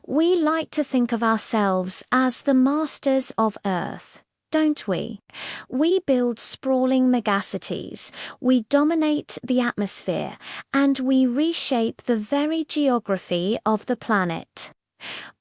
We like to think of ourselves as the masters of Earth, don't we? We build sprawling megacities, we dominate the atmosphere, and we reshape the very geography of the planet.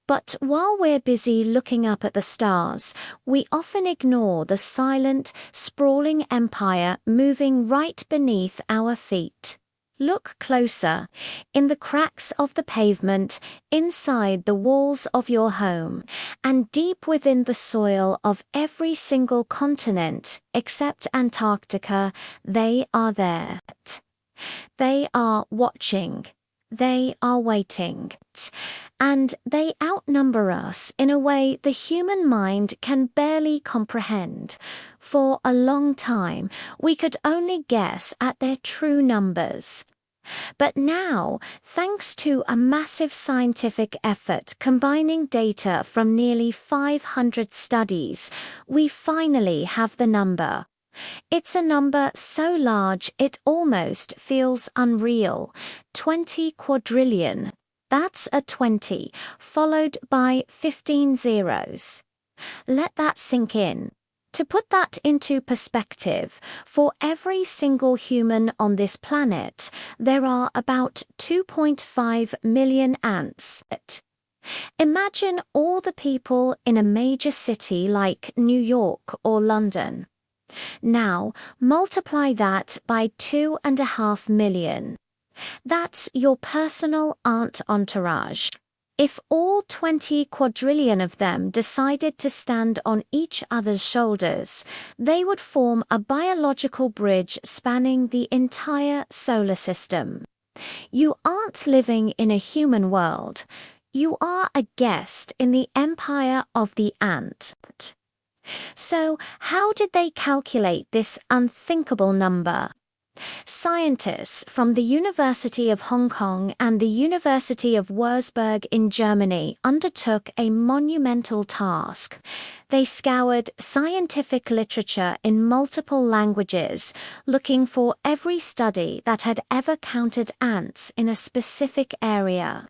But while we're busy looking up at the stars, we often ignore the silent, sprawling empire moving right beneath our feet. Look closer, in the cracks of the pavement, inside the walls of your home, and deep within the soil of every single continent, except Antarctica, they are there. They are watching. They are waiting. And they outnumber us in a way the human mind can barely comprehend. For a long time, we could only guess at their true numbers. But now, thanks to a massive scientific effort combining data from nearly 500 studies, we finally have the number. It's a number so large it almost feels unreal. 20 quadrillion. That's a 20, followed by 15 zeros. Let that sink in. To put that into perspective, for every single human on this planet, there are about 2.5 million ants. Imagine all the people in a major city like New York or London. Now, multiply that by 2.5 million. That's your personal ant entourage. If all 20 quadrillion of them decided to stand on each other's shoulders, they would form a biological bridge spanning the entire solar system. You aren't living in a human world. You are a guest in the empire of the ant. So, how did they calculate this unthinkable number? Scientists from the University of Hong Kong and the University of Würzburg in Germany undertook a monumental task. They scoured scientific literature in multiple languages, looking for every study that had ever counted ants in a specific area.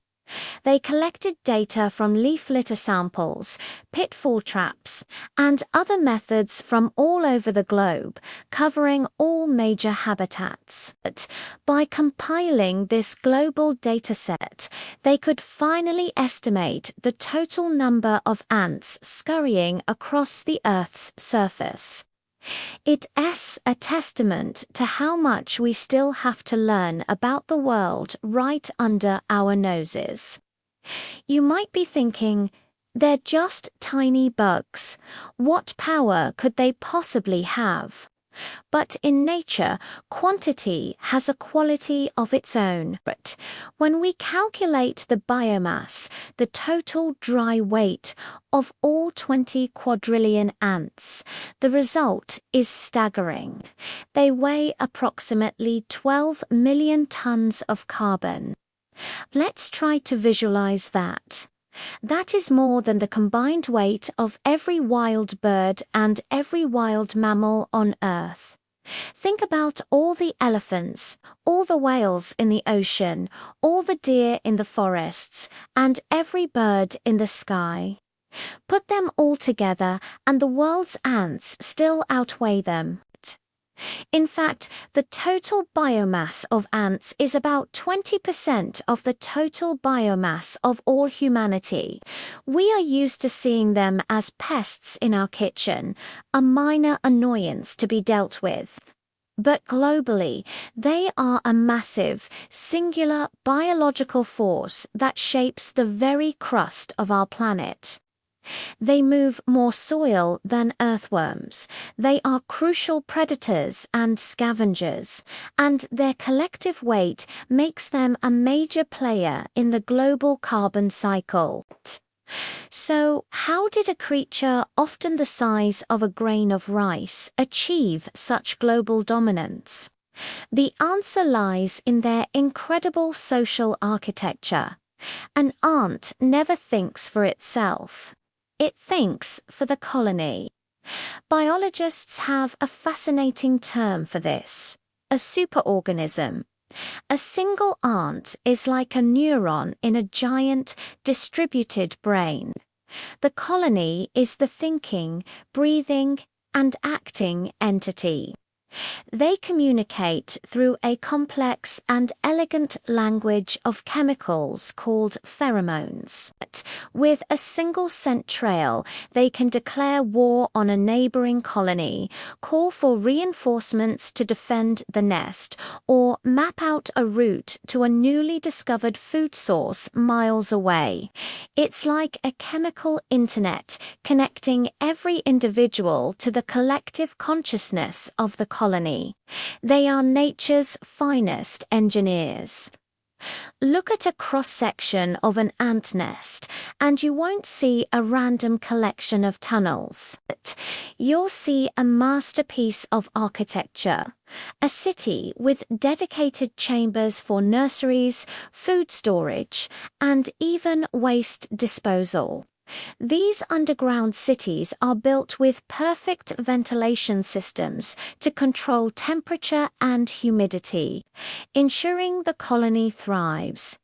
They collected data from leaf litter samples, pitfall traps, and other methods from all over the globe, covering all major habitats. But by compiling this global dataset, they could finally estimate the total number of ants scurrying across the Earth's surface. It's a testament to how much we still have to learn about the world right under our noses. You might be thinking, they're just tiny bugs. What power could they possibly have? But in nature, quantity has a quality of its own. But when we calculate the biomass, the total dry weight of all 20 quadrillion ants, the result is staggering. They weigh approximately 12 million tons of carbon. Let's try to visualize that. That is more than the combined weight of every wild bird and every wild mammal on Earth. Think about all the elephants, all the whales in the ocean, all the deer in the forests, and every bird in the sky. Put them all together, and the world's ants still outweigh them. In fact, the total biomass of ants is about 20% of the total biomass of all humanity. We are used to seeing them as pests in our kitchen, a minor annoyance to be dealt with. But globally, they are a massive, singular biological force that shapes the very crust of our planet. They move more soil than earthworms. They are crucial predators and scavengers, and their collective weight makes them a major player in the global carbon cycle. So, how did a creature often the size of a grain of rice achieve such global dominance? The answer lies in their incredible social architecture. An ant never thinks for itself. It thinks for the colony. Biologists have a fascinating term for this, a superorganism. A single ant is like a neuron in a giant, distributed brain. The colony is the thinking, breathing, and acting entity. They communicate through a complex and elegant language of chemicals called pheromones. With a single scent trail, they can declare war on a neighboring colony, call for reinforcements to defend the nest, or map out a route to a newly discovered food source miles away. It's like a chemical internet connecting every individual to the collective consciousness of the colony. They are nature's finest engineers. Look at a cross-section of an ant nest, and you won't see a random collection of tunnels. You'll see a masterpiece of architecture, a city with dedicated chambers for nurseries, food storage, and even waste disposal. These underground cities are built with perfect ventilation systems to control temperature and humidity, ensuring the colony thrives.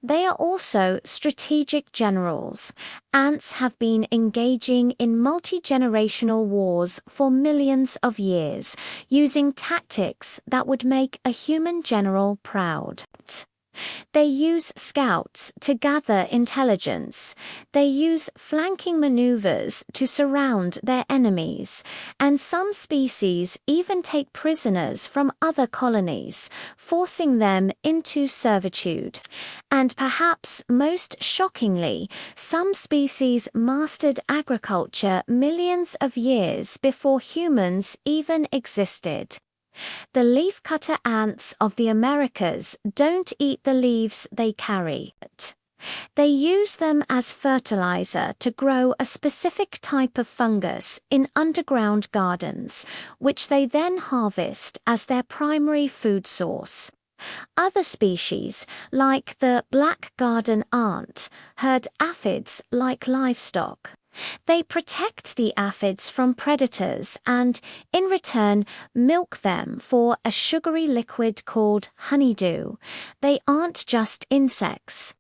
They are also strategic generals. Ants have been engaging in multi-generational wars for millions of years, using tactics that would make a human general proud. They use scouts to gather intelligence. They use flanking maneuvers to surround their enemies, and some species even take prisoners from other colonies, forcing them into servitude. And perhaps most shockingly, some species mastered agriculture millions of years before humans even existed. The leafcutter ants of the Americas don't eat the leaves they carry. They use them as fertilizer to grow a specific type of fungus in underground gardens, which they then harvest as their primary food source. Other species, like the black garden ant, herd aphids like livestock. They protect the aphids from predators and, in return, milk them for a sugary liquid called honeydew. They aren't just insects.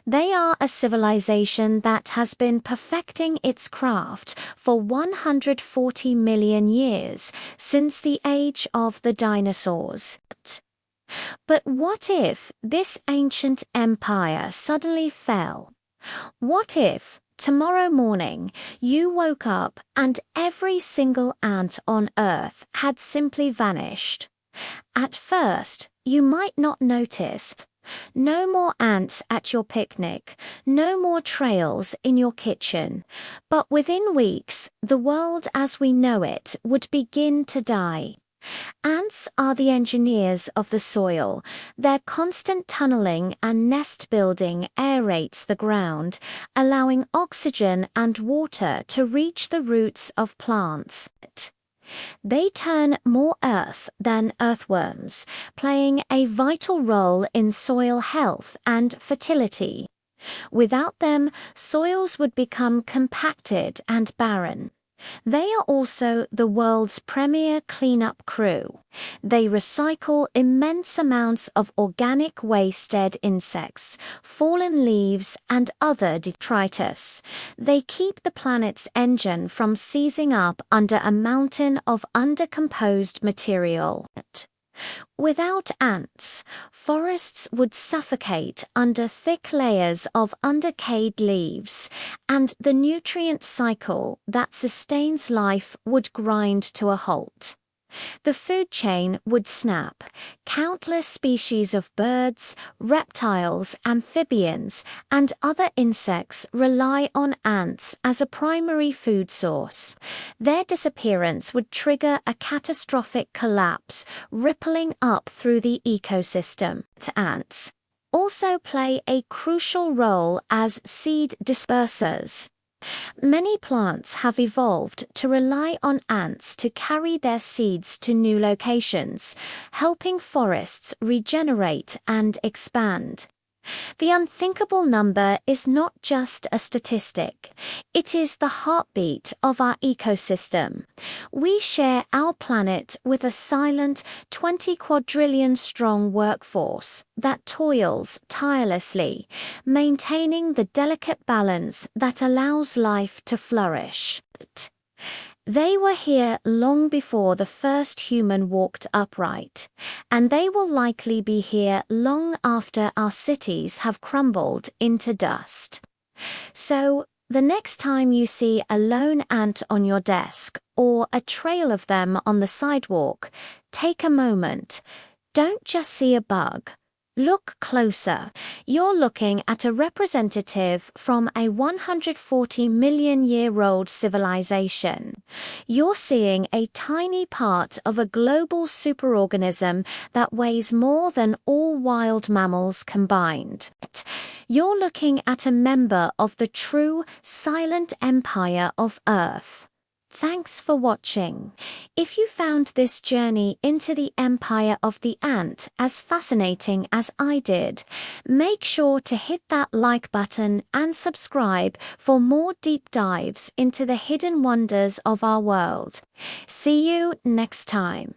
They are a civilization that has been perfecting its craft for 140 million years, since the age of the dinosaurs. But what if this ancient empire suddenly fell? What if tomorrow morning you woke up and every single ant on Earth had simply vanished? At first, you might not notice. No more ants at your picnic, no more trails in your kitchen. But within weeks, the world as we know it would begin to die. Ants are the engineers of the soil. Their constant tunneling and nest building aerates the ground, allowing oxygen and water to reach the roots of plants. They turn more earth than earthworms, playing a vital role in soil health and fertility. Without them, soils would become compacted and barren. They are also the world's premier cleanup crew. They recycle immense amounts of organic waste, dead insects, fallen leaves, and other detritus. They keep the planet's engine from seizing up under a mountain of undecomposed material. Without ants, forests would suffocate under thick layers of undecayed leaves, and the nutrient cycle that sustains life would grind to a halt. The food chain would snap. Countless species of birds, reptiles, amphibians, and other insects rely on ants as a primary food source. Their disappearance would trigger a catastrophic collapse, rippling up through the ecosystem. Ants also play a crucial role as seed dispersers. Many plants have evolved to rely on ants to carry their seeds to new locations, helping forests regenerate and expand. The unthinkable number is not just a statistic. It is the heartbeat of our ecosystem. We share our planet with a silent 20 quadrillion strong workforce that toils tirelessly, maintaining the delicate balance that allows life to flourish. They were here long before the first human walked upright, and they will likely be here long after our cities have crumbled into dust. So, the next time you see a lone ant on your desk or a trail of them on the sidewalk, take a moment. Don't just see a bug. Look closer. You're looking at a representative from a 140-million-year-old civilization. You're seeing a tiny part of a global superorganism that weighs more than all wild mammals combined. You're looking at a member of the true silent empire of Earth. Thanks for watching. If you found this journey into the empire of the ant as fascinating as I did, make sure to hit that like button and subscribe for more deep dives into the hidden wonders of our world. See you next time.